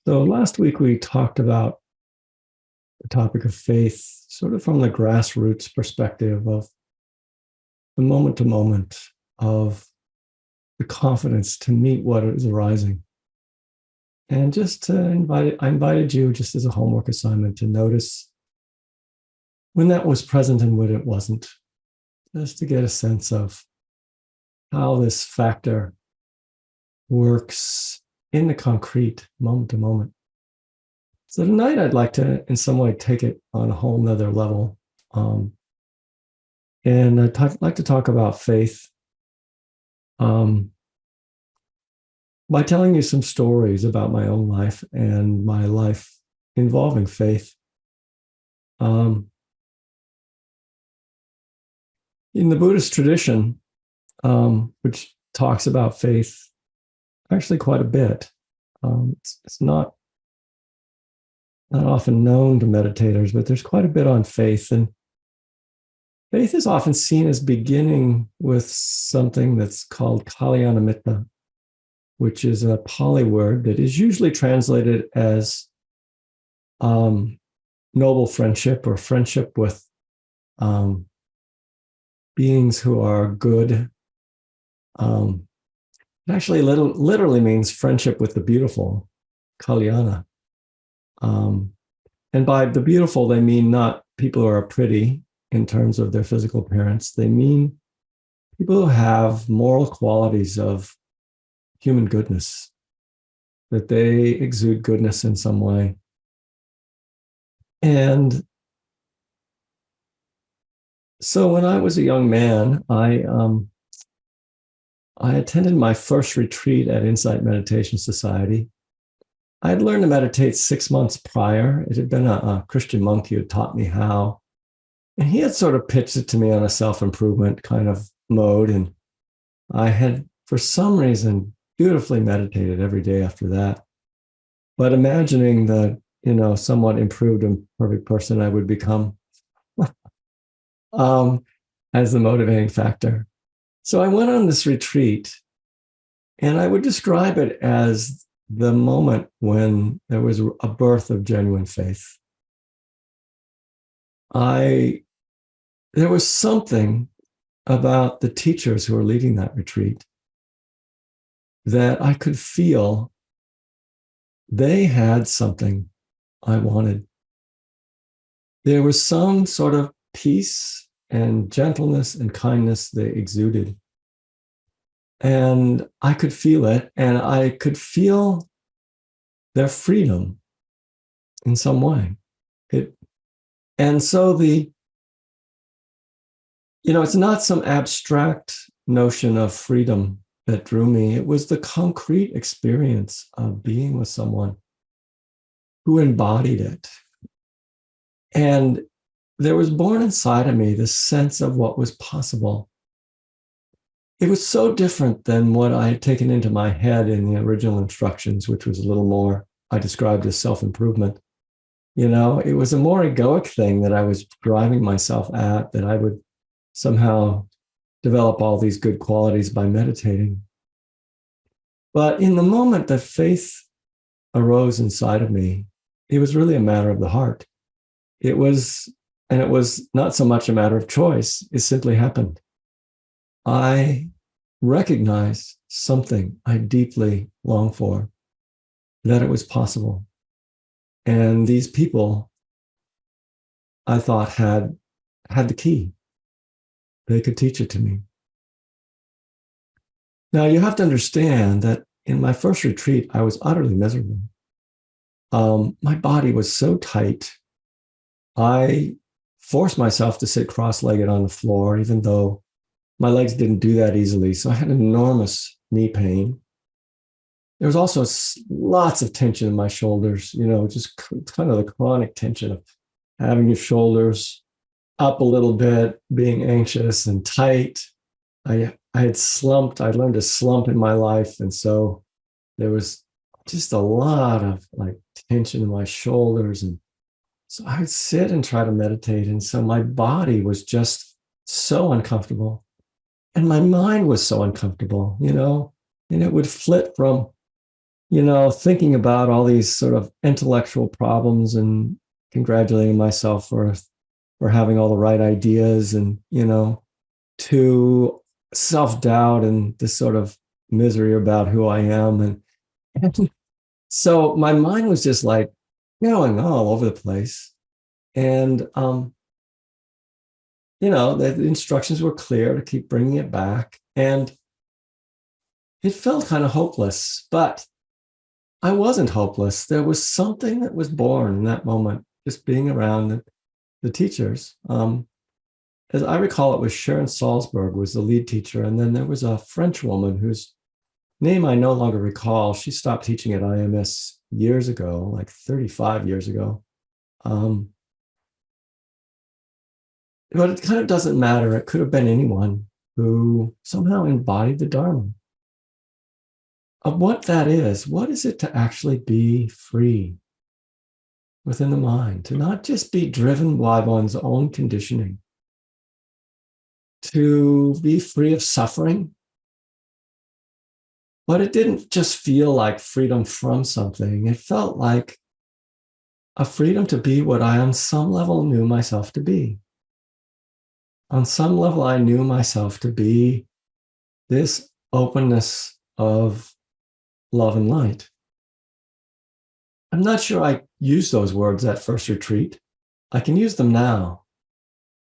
So last week we talked about the topic of faith, sort of from the grassroots perspective of the moment to moment of the confidence to meet what is arising. And just to I invited you just as a homework assignment to notice when that was present and when it wasn't, just to get a sense of how this factor works in the concrete, moment to moment. So tonight I'd like to, in some way, take it on a whole nother level. And like to talk about faith by telling you some stories about my own life and my life involving faith. In the Buddhist tradition, which talks about faith actually quite a bit, it's not often known to meditators, but there's quite a bit on faith. And faith is often seen as beginning with something that's called Kalyanamitta, which is a Pali word that is usually translated as noble friendship or friendship with beings who are good. It actually literally means friendship with the beautiful, Kalyana. And by the beautiful, they mean not people who are pretty in terms of their physical appearance. They mean people who have moral qualities of human goodness, that they exude goodness in some way. And so when I was a young man, I attended my first retreat at Insight Meditation Society. I had learned to meditate 6 months prior. It had been a Christian monk who had taught me how. And he had sort of pitched it to me on a self-improvement kind of mode. And I had, for some reason, beautifully meditated every day after that. But imagining the, somewhat improved and perfect person I would become as the motivating factor. So I went on this retreat, and I would describe it as the moment when there was a birth of genuine faith. There was something about the teachers who were leading that retreat that I could feel they had something I wanted. There was some sort of peace and gentleness and kindness they exuded. And I could feel it, and I could feel their freedom in some way. And so it's not some abstract notion of freedom that drew me. It was the concrete experience of being with someone who embodied it. And there was born inside of me this sense of what was possible. It was so different than what I had taken into my head in the original instructions, which was a little more, I described as self-improvement. It was a more egoic thing that I was driving myself at, that I would somehow develop all these good qualities by meditating. But in the moment that faith arose inside of me, it was really a matter of the heart. It was not so much a matter of choice. It simply happened. I recognized something I deeply longed for, that it was possible. And these people, I thought, had the key. They could teach it to me. Now, you have to understand that in my first retreat, I was utterly miserable. My body was so tight. I forced myself to sit cross-legged on the floor, even though my legs didn't do that easily. So I had enormous knee pain. There was also lots of tension in my shoulders, just kind of the chronic tension of having your shoulders up a little bit, being anxious and tight. I had slumped. I learned to slump in my life. And so there was just a lot of tension in my shoulders. And so I would sit and try to meditate. And so my body was just so uncomfortable. And my mind was so uncomfortable, and it would flit from thinking about all these sort of intellectual problems and congratulating myself for having all the right ideas and, to self-doubt and this sort of misery about who I am. And so my mind was just like going all over the place. And, the instructions were clear to keep bringing it back. And it felt kind of hopeless, but I wasn't hopeless. There was something that was born in that moment, just being around the teachers. As I recall, it was Sharon Salzberg was the lead teacher. And then there was a French woman whose name I no longer recall. She stopped teaching at IMS years ago, like 35 years ago. But it kind of doesn't matter. It could have been anyone who somehow embodied the Dharma. Of what that is, what is it to actually be free within the mind, to not just be driven by one's own conditioning, to be free of suffering. But it didn't just feel like freedom from something. It felt like a freedom to be what I, on some level, knew myself to be. On some level, I knew myself to be this openness of love and light. I'm not sure I used those words at first retreat. I can use them now.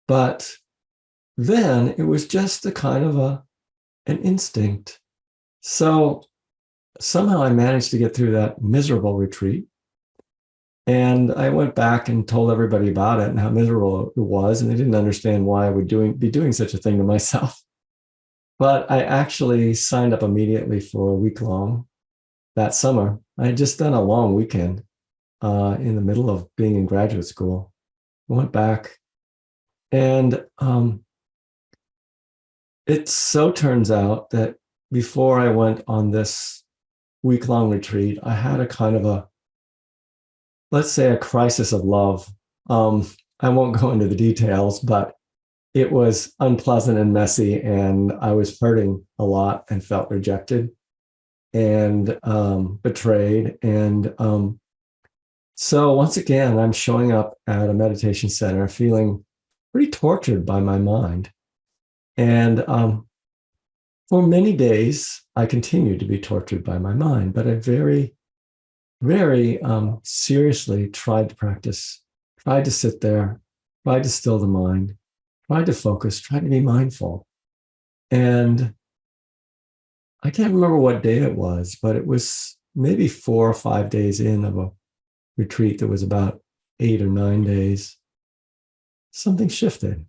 But then it was just a kind of an instinct. So somehow I managed to get through that miserable retreat. And I went back and told everybody about it and how miserable it was. And they didn't understand why I would be doing such a thing to myself. But I actually signed up immediately for a week long that summer. I had just done a long weekend in the middle of being in graduate school. I went back, and it so turns out that before I went on this week-long retreat, I had a kind of let's say, a crisis of love. I won't go into the details, but it was unpleasant and messy, and I was hurting a lot and felt rejected and betrayed. And so once again, I'm showing up at a meditation center feeling pretty tortured by my mind. And for many days, I continued to be tortured by my mind, but I very, very seriously tried to practice, tried to sit there, tried to still the mind, tried to focus, tried to be mindful. And I can't remember what day it was, but it was maybe 4 or 5 days in of a retreat that was about 8 or 9 days. Something shifted.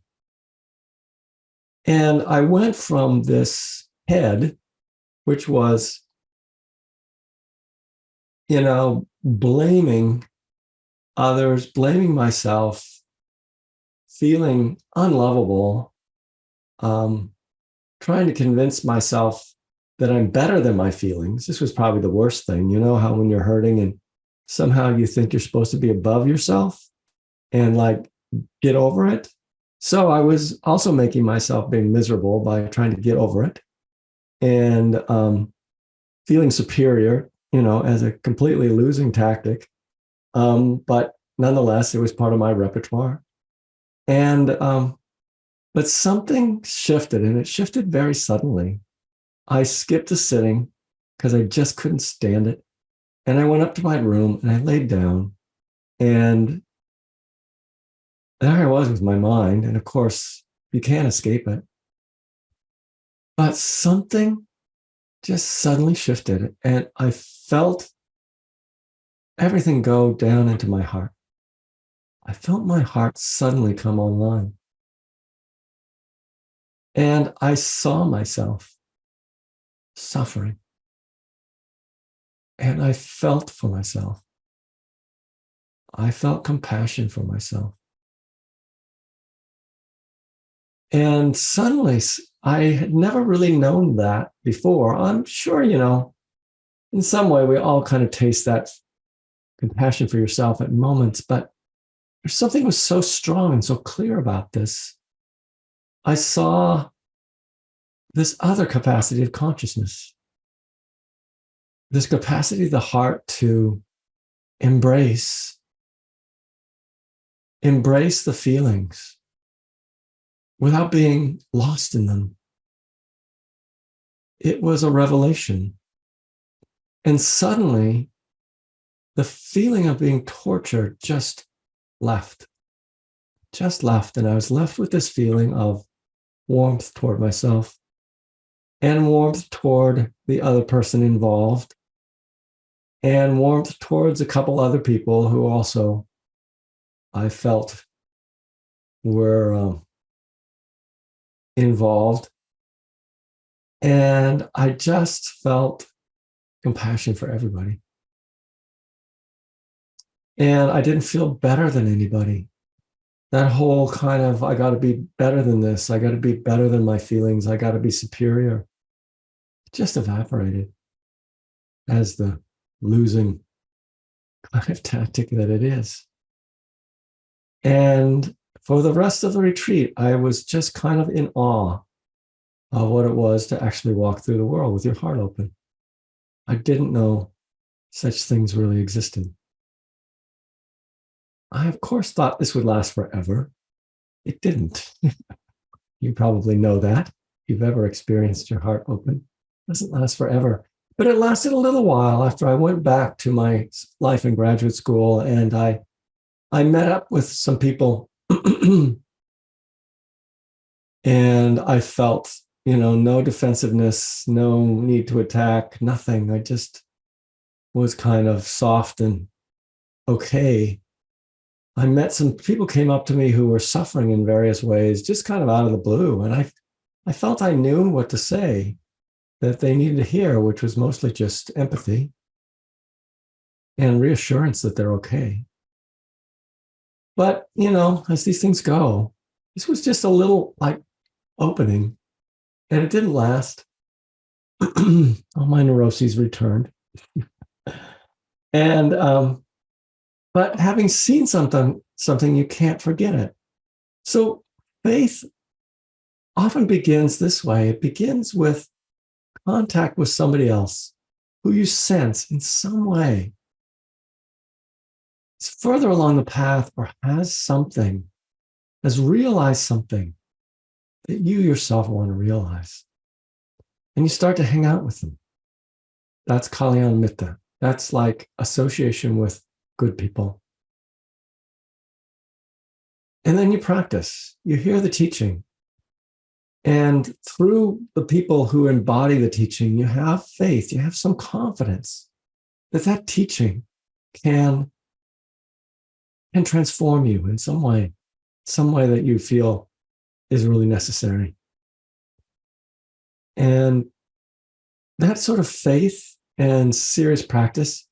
And I went from this head, which was, blaming others, blaming myself, feeling unlovable, trying to convince myself that I'm better than my feelings. This was probably the worst thing. You know how when you're hurting and somehow you think you're supposed to be above yourself and like get over it? So I was also making myself being miserable by trying to get over it and feeling superior, as a completely losing tactic. But nonetheless, it was part of my repertoire. And but something shifted, and it shifted very suddenly. I skipped a sitting because I just couldn't stand it. And I went up to my room and I laid down, and there I was with my mind. And of course, you can't escape it. But something just suddenly shifted, and I felt everything go down into my heart. I felt my heart suddenly come online. And I saw myself suffering. And I felt for myself. I felt compassion for myself. And suddenly, I had never really known that before. I'm sure, in some way, we all kind of taste that compassion for yourself at moments, but there's something was so strong and so clear about this. I saw this other capacity of consciousness. this capacity of the heart to embrace the feelings without being lost in them. It was a revelation. And suddenly, the feeling of being tortured just left. And I was left with this feeling of warmth toward myself and warmth toward the other person involved and warmth towards a couple other people who also I felt were involved. And I just felt compassion for everybody. And I didn't feel better than anybody. That whole kind of, I got to be better than this. I got to be better than my feelings. I got to be superior. It just evaporated as the losing kind of tactic that it is. And for the rest of the retreat, I was just kind of in awe of what it was to actually walk through the world with your heart open. I didn't know such things really existed. I, of course, thought this would last forever. It didn't. You probably know that. If you've ever experienced your heart open, it doesn't last forever. But it lasted a little while after I went back to my life in graduate school, and I met up with some people and I felt, no defensiveness, no need to attack, nothing. I just was kind of soft and okay. I met some people came up to me who were suffering in various ways, just kind of out of the blue. And I felt I knew what to say that they needed to hear, which was mostly just empathy and reassurance that they're okay. But, as these things go, this was just a little opening, and it didn't last. All my neuroses returned. And, but having seen something, you can't forget it. So faith often begins this way. It begins with contact with somebody else who you sense in some way is further along the path or has realized something that you yourself want to realize. And you start to hang out with them. That's Kalyana Mitta. That's like association with good people. And then you practice. You hear the teaching. And through the people who embody the teaching, you have faith, you have some confidence that teaching can transform you in some way that you feel is really necessary. And that sort of faith and serious practice,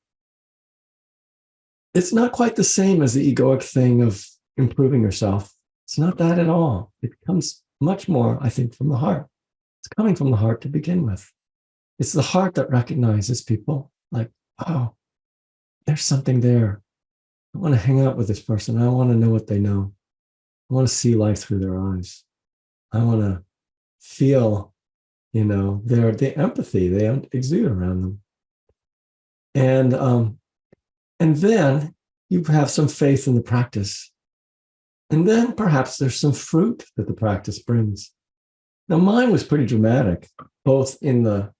it's not quite the same as the egoic thing of improving yourself. It's not that at all. It comes much more, I think, from the heart. It's coming from the heart to begin with. It's the heart that recognizes people like, oh, there's something there. I want to hang out with this person. I want to know what they know. I want to see life through their eyes. I want to feel, the empathy they exude around them. And then you have some faith in the practice. And then perhaps there's some fruit that the practice brings. Now, mine was pretty dramatic, both in the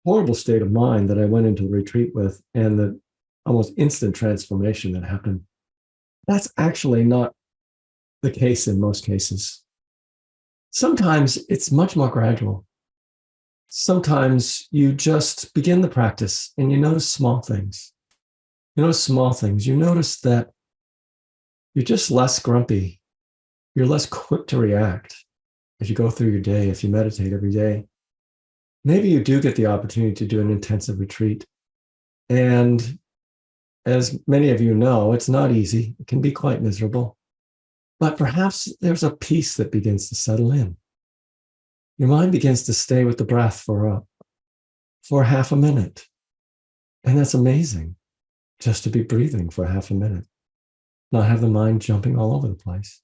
horrible state of mind that I went into the retreat with and the almost instant transformation that happened. That's actually not the case in most cases. Sometimes it's much more gradual. Sometimes you just begin the practice and you notice small things. You notice that you're just less grumpy. You're less quick to react as you go through your day, if you meditate every day. Maybe you do get the opportunity to do an intensive retreat. And as many of you know, it's not easy. It can be quite miserable. But perhaps there's a peace that begins to settle in. Your mind begins to stay with the breath for half a minute. And that's amazing, just to be breathing for half a minute. Not have the mind jumping all over the place.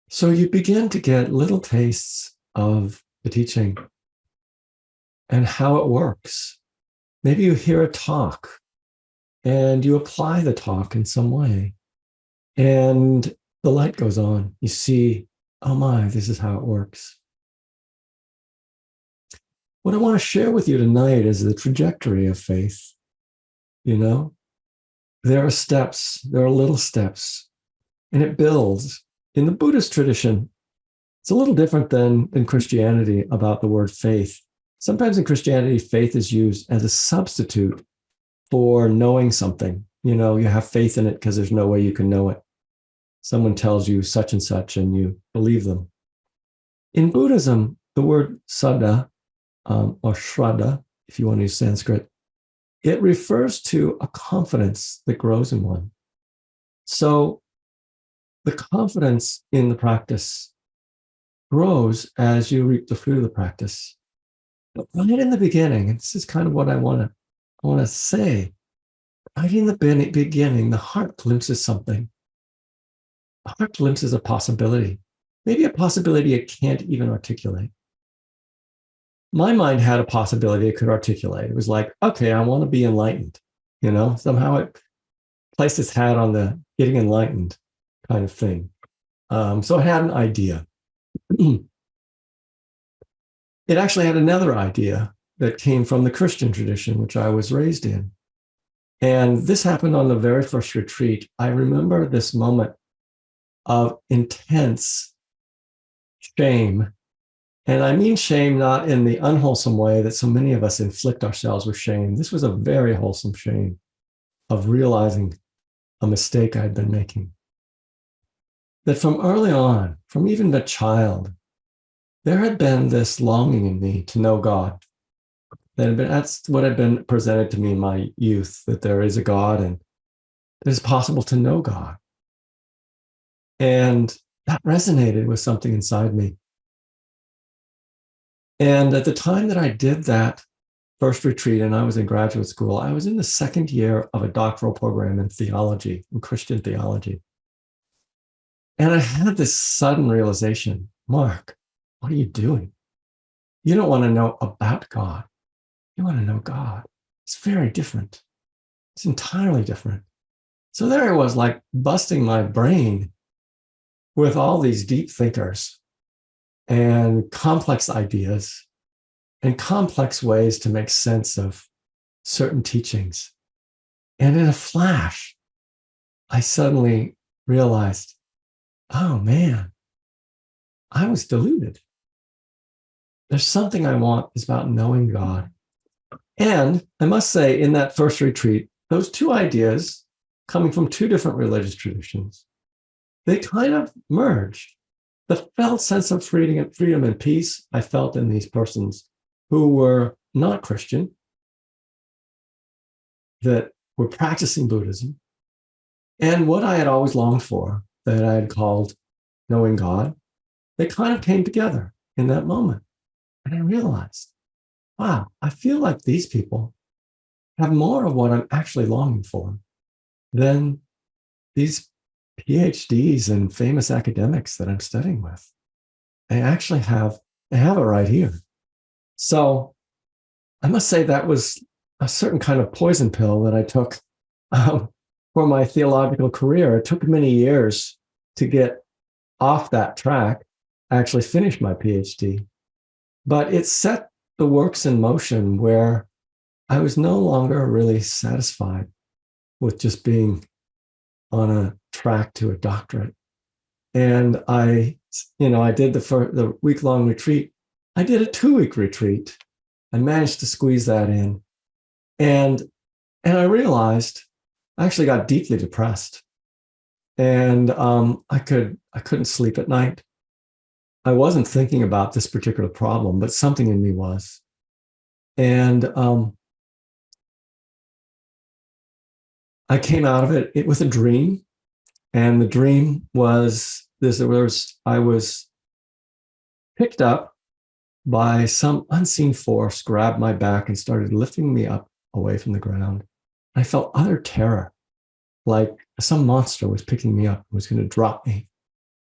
So you begin to get little tastes of the teaching. and how it works. Maybe you hear a talk and you apply the talk in some way, and the light goes on. You see, oh my, this is how it works. What I want to share with you tonight is the trajectory of faith. You know, there are steps, there are little steps, and it builds. In the Buddhist tradition, it's a little different than in Christianity about the word faith. Sometimes in Christianity, faith is used as a substitute for knowing something. You know, you have faith in it because there's no way you can know it. Someone tells you such and you believe them. In Buddhism, the word saddha, or shraddha, if you want to use Sanskrit, it refers to a confidence that grows in one. So the confidence in the practice grows as you reap the fruit of the practice. But right in the beginning, and this is kind of what I want to say, right in the beginning, the heart glimpses something. The heart glimpses a possibility, maybe a possibility it can't even articulate. My mind had a possibility it could articulate. It was like, okay, I want to be enlightened. You know, somehow it placed its hat on the getting enlightened kind of thing. So it had an idea. It actually had another idea that came from the Christian tradition, which I was raised in. And this happened on the very first retreat. I remember this moment of intense shame. And I mean shame not in the unwholesome way that so many of us inflict ourselves with shame. This was a very wholesome shame of realizing a mistake I'd been making. That from early on, from even a child, there had been this longing in me to know God. That's what had been presented to me in my youth, that there is a God and it is possible to know God. And that resonated with something inside me. And at the time that I did that first retreat, and I was in graduate school, I was in the second year of a doctoral program in theology, in Christian theology. And I had this sudden realization, Mark, what are you doing? You don't want to know about God. You want to know God. It's very different. It's entirely different. So there I was, like busting my brain with all these deep thinkers and complex ideas and complex ways to make sense of certain teachings. And in a flash, I suddenly realized, oh man, I was deluded. There's something I want is about knowing God. And I must say, in that first retreat, those two ideas coming from two different religious traditions, they kind of merged. The felt sense of freedom and peace I felt in these persons who were not Christian, that were practicing Buddhism, and what I had always longed for, that I had called knowing God, they kind of came together in that moment. And I realized, wow, I feel like these people have more of what I'm actually longing for than these PhDs and famous academics that I'm studying with. They actually have it right here. So I must say that was a certain kind of poison pill that I took for my theological career. It took many years to get off that track. I actually finished my PhD, but it set the works in motion where I was no longer really satisfied with just being on a track to a doctorate. And I did the week-long retreat. I did a 2-week retreat. I managed to squeeze that in. And I realized I actually got deeply depressed. And I couldn't sleep at night. I wasn't thinking about this particular problem, but something in me was. And I came out of it with a dream. And the dream was I was picked up by some unseen force, grabbed my back and started lifting me up away from the ground. I felt utter terror, like some monster was picking me up, was going to drop me,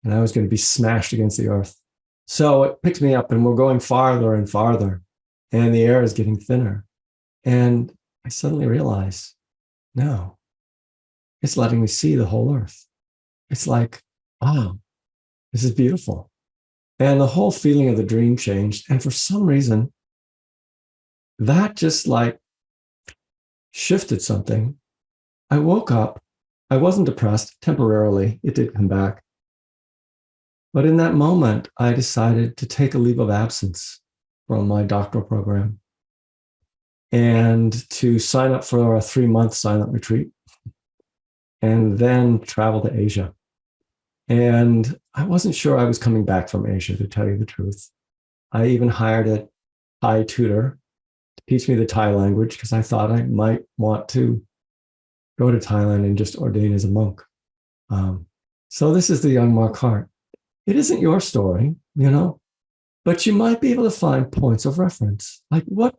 and I was going to be smashed against the earth. So it picked me up and we're going farther and farther. and the air is getting thinner. And I suddenly realize, no, it's letting me see the whole earth. It's like, wow, this is beautiful. And the whole feeling of the dream changed. And for some reason, that just like shifted something. I woke up. I wasn't depressed temporarily. It did come back. But in that moment, I decided to take a leave of absence from my doctoral program and to sign up for a 3-month silent retreat and then travel to Asia. And I wasn't sure I was coming back from Asia, to tell you the truth. I even hired a Thai tutor to teach me the Thai language because I thought I might want to go to Thailand and just ordain as a monk. So this is the young Mark Hart. It isn't your story, but you might be able to find points of reference. Like what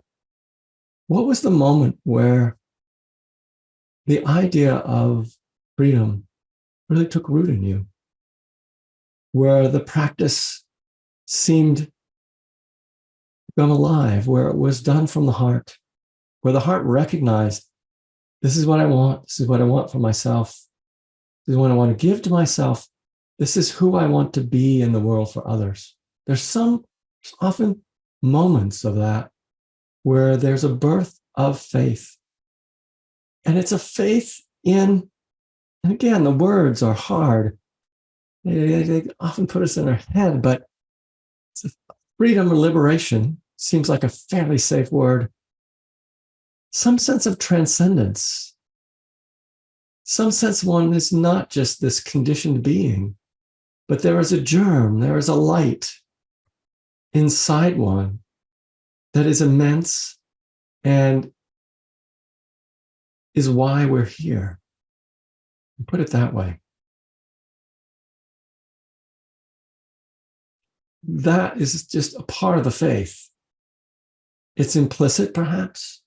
was the moment where the idea of freedom really took root in you? Where the practice seemed to come alive, where it was done from the heart, where the heart recognized, this is what I want. This is what I want for myself. This is what I want to give to myself. This is who I want to be in the world for others. There's often moments of that where there's a birth of faith. And it's a faith in, and again, the words are hard. They often put us in our head, but freedom or liberation seems like a fairly safe word. Some sense of transcendence. Some sense one is not just this conditioned being, but there is a germ, there is a light inside one that is immense and is why we're here. Put it that way. That is just a part of the faith. It's implicit, perhaps,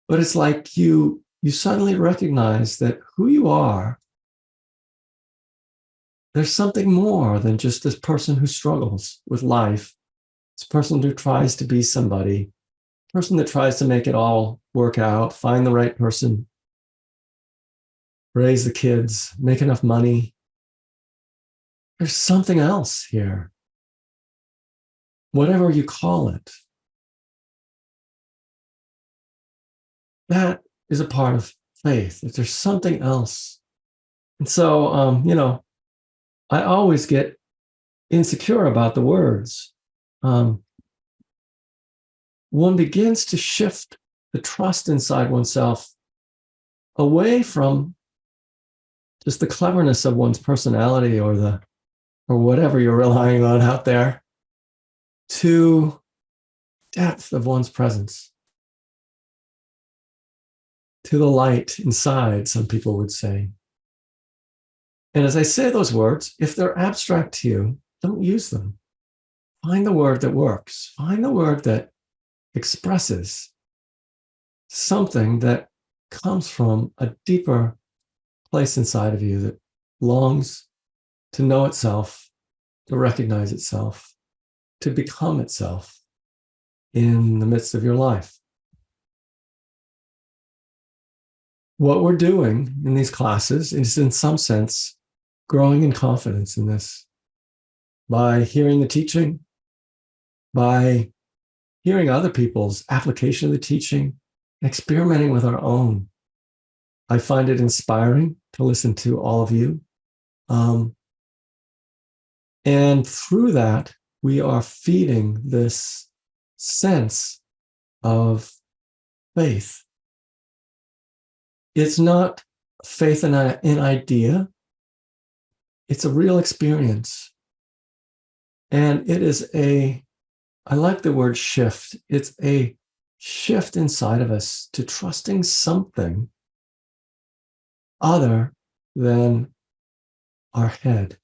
but it's like you suddenly recognize that who you are, there's something more than just this person who struggles with life, this person who tries to be somebody, person that tries to make it all work out, find the right person, raise the kids, make enough money. There's something else here. Whatever you call it, that is a part of faith, that there's something else. And so, I always get insecure about the words. One begins to shift the trust inside oneself away from just the cleverness of one's personality or whatever you're relying on out there, to depth of one's presence, to the light inside, some people would say. And as I say those words, if they're abstract to you, don't use them. Find the word that works. Find the word that expresses something that comes from a deeper place inside of you that longs to know itself, to recognize itself, to become itself in the midst of your life. What we're doing in these classes is, in some sense, growing in confidence in this by hearing the teaching, by hearing other people's application of the teaching, experimenting with our own. I find it inspiring to listen to all of you. And through that, we are feeding this sense of faith. It's not faith in an idea. It's a real experience. And it is I like the word shift. It's a shift inside of us to trusting something other than our head,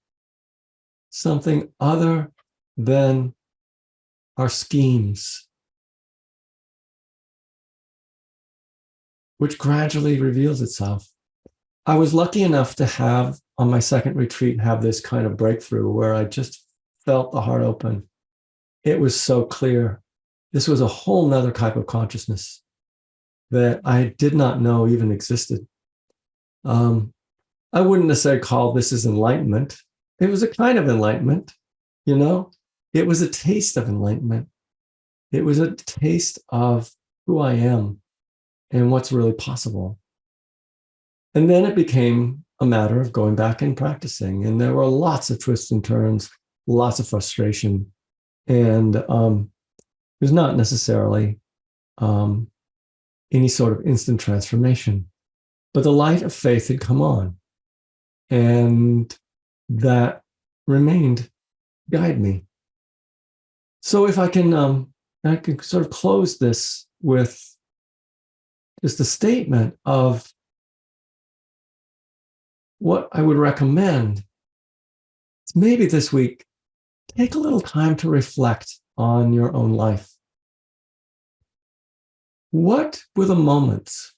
something other than our schemes, which gradually reveals itself. I was lucky enough to have, on my second retreat, have this kind of breakthrough where I just felt the heart open. It was so clear. this was a whole nother type of consciousness that I did not know even existed. I wouldn't necessarily call this as enlightenment. It was a kind of enlightenment, you know? It was a taste of enlightenment. It was a taste of who I am and what's really possible. And then it became a matter of going back and practicing. And there were lots of twists and turns, lots of frustration. And it was not necessarily any sort of instant transformation. But the light of faith had come on. And that remained guide me. So if I can sort of close this with just a statement of what I would recommend. Is maybe this week, take a little time to reflect on your own life. What were the moments?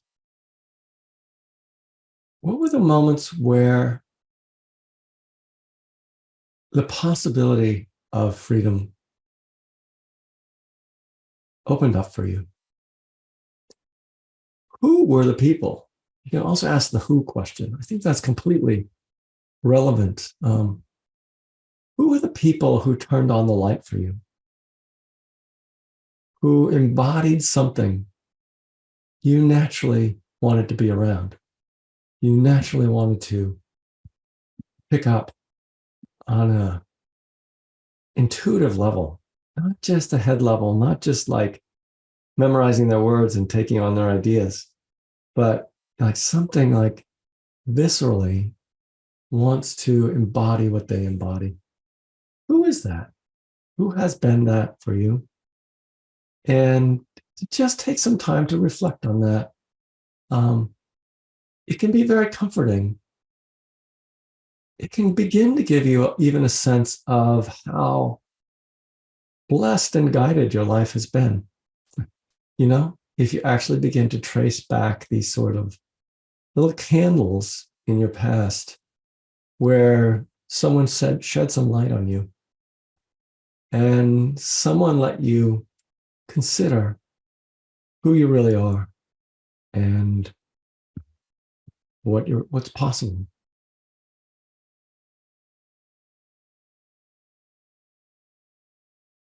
What were the moments where the possibility of freedom opened up for you? Who were the people? You can also ask the who question. I think that's completely relevant. Who were the people who turned on the light for you? Who embodied something you naturally wanted to be around? You naturally wanted to pick up on an intuitive level, not just a head level, not just like memorizing their words and taking on their ideas, but like something like viscerally wants to embody what they embody. Who is that? Who has been that for you? And to just take some time to reflect on that. It can be very comforting. It can begin to give you even a sense of how blessed and guided your life has been. You know, if you actually begin to trace back these sort of little candles in your past where someone shed some light on you and someone let you consider who you really are and what's possible.